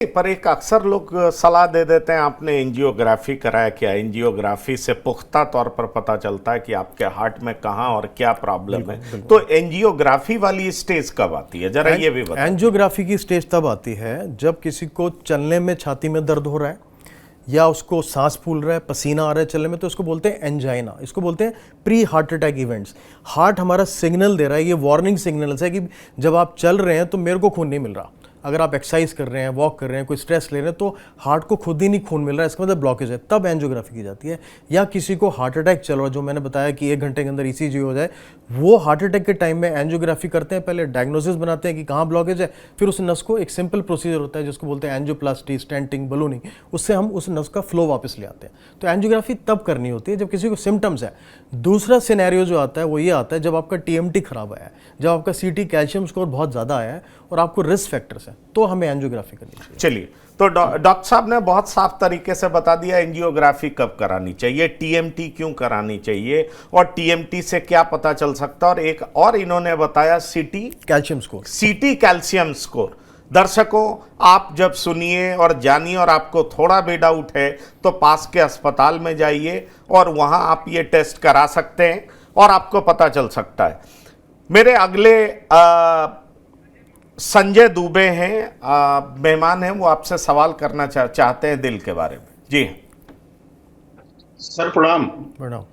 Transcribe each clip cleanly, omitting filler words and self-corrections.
पर एक अक्सर लोग सलाह दे देते हैं आपने एंजियोग्राफी कराया क्या? एंजियोग्राफी से पुख्ता तौर पर पता चलता है कि आपके हार्ट में कहाँ और क्या प्रॉब्लम है। तो एंजियोग्राफी वाली स्टेज कब आती है, जरा ये भी बताइए। एंजियोग्राफी की स्टेज तब आती है जब किसी को चलने में छाती में दर्द हो रहा है या उसको सांस फूल रहा है, पसीना आ रहा है चलने में, तो इसको बोलते हैं एंजाइना। इसको बोलते हैं pre heart attack events. Heart हमारा सिग्नल दे रहा है, ये वार्निंग सिग्नल्स है कि जब आप चल रहे हैं तो मेरे को खून नहीं मिल रहा। अगर आप एक्सरसाइज कर रहे हैं, वॉक कर रहे हैं, कोई स्ट्रेस ले रहे हैं, तो हार्ट को खुद ही नहीं खून मिल रहा है, इसका मतलब ब्लॉकेज है, तब एंजियोग्राफी की जाती है। या किसी को हार्ट अटैक चल रहा है, जो मैंने बताया कि 1 घंटे के अंदर ईसीजी हो जाए, वो हार्ट अटैक के टाइम में एंजियोग्राफी करते हैं। पहले डायग्नोसिस बनाते हैं कि कहाँ ब्लॉकेज है, फिर उस नस को एक सिंपल प्रोसीजर होता है जिसको बोलते हैं एंजियोप्लास्टी, स्टेंटिंग, बलूनिंग, उससे हम उस नस का फ्लो वापस ले आते हैं। तो एंजियोग्राफी तब करनी होती है जब किसी को सिम्टम्स है। दूसरा सिनेरियो जो आता है वो ये आता है जब आपका टीएमटी खराब आया है, जब आपका सीटी कैल्शियम स्कोर बहुत ज़्यादा आया है और आपको रिस्क फैक्टर्स है, तो हमें एंजियोग्राफी करनी चाहिए। चलिए, तो डॉक्टर साहब ने बहुत साफ तरीके से बता दिया एंजियोग्राफी कब करानी चाहिए, टीएमटी क्यों करानी चाहिए और टीएमटी से क्या पता चल सकता है, और एक और इन्होंने बताया सीटी कैल्शियम स्कोर। सीटी कैल्शियम स्कोर। दर्शकों, आप जब सुनिए और जानिए और आपको थोड़ा भी डाउट है तो पास के अस्पताल में जाइए और वहां आप ये टेस्ट करा सकते हैं और आपको पता चल सकता है। मेरे अगले संजय दुबे हैं, मेहमान हैं, वो आपसे सवाल करना चाहते हैं दिल के बारे में। जी सर प्रणाम। प्रणाम।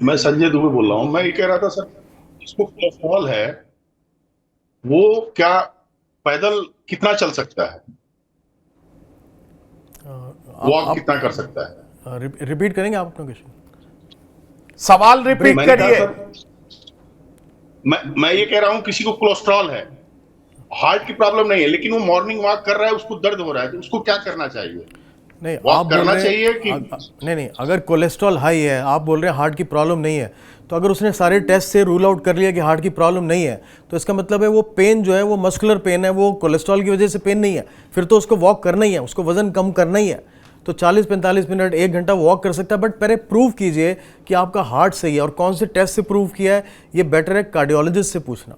मैं संजय दुबे बोल रहा हूँ। मैं ये कह रहा था सर, जिसको कोलेस्ट्रॉल है वो क्या पैदल कितना चल सकता है, वॉक कितना कर सकता है? रिपीट करेंगे आप अपना क्वेश्चन? सवाल रिपीट करिए। मैं ये कह रहा हूँ, किसी को कोलेस्ट्रॉल है, हार्ट की प्रॉब्लम नहीं है, लेकिन वो मॉर्निंग वॉक कर रहा है, उसको दर्द हो रहा है, तो उसको क्या करना चाहिए? नहीं, वॉक करना चाहिए कि नहीं, अगर कोलेस्ट्रॉल हाई है, आप बोल रहे हैं हार्ट की प्रॉब्लम नहीं है, तो अगर उसने सारे टेस्ट से रूल आउट कर लिया कि हार्ट की प्रॉब्लम नहीं है, तो इसका मतलब है वो पेन जो है वो मस्कुलर पेन है, वो कोलेस्ट्रॉल की वजह से पेन नहीं है। फिर तो उसको वॉक करना ही है, उसको वजन कम करना ही है, तो 40-45 मिनट 1 घंटा वॉक कर सकता है। बट पहले प्रूव कीजिए कि आपका हार्ट सही है, और कौन से टेस्ट से प्रूव किया है ये बेटर है कार्डियोलॉजिस्ट से पूछना।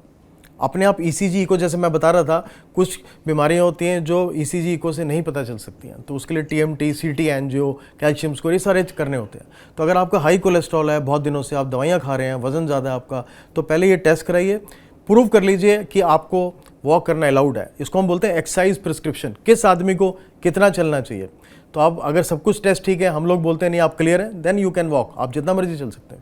अपने आप ईसीजी इको, जैसे मैं बता रहा था, कुछ बीमारियां होती हैं जो ईसीजी इको से नहीं पता चल सकती हैं, तो उसके लिए टीएमटी, सीटी एंजियो, कैल्शियम स्कोर, ये सारे करने होते हैं। तो अगर आपका हाई कोलेस्ट्रॉल है, बहुत दिनों से आप दवाइयाँ खा रहे हैं, वजन ज़्यादा है आपका, तो पहले ये टेस्ट कराइए, प्रूव कर लीजिए कि आपको वॉक करना अलाउड है। इसको हम बोलते हैं एक्सरसाइज प्रिस्क्रिप्शन, किस आदमी को कितना चलना चाहिए। तो आप अगर सब कुछ टेस्ट ठीक है, हम लोग बोलते हैं नहीं आप क्लियर है, देन यू कैन वॉक, आप जितना मर्जी चल सकते हैं।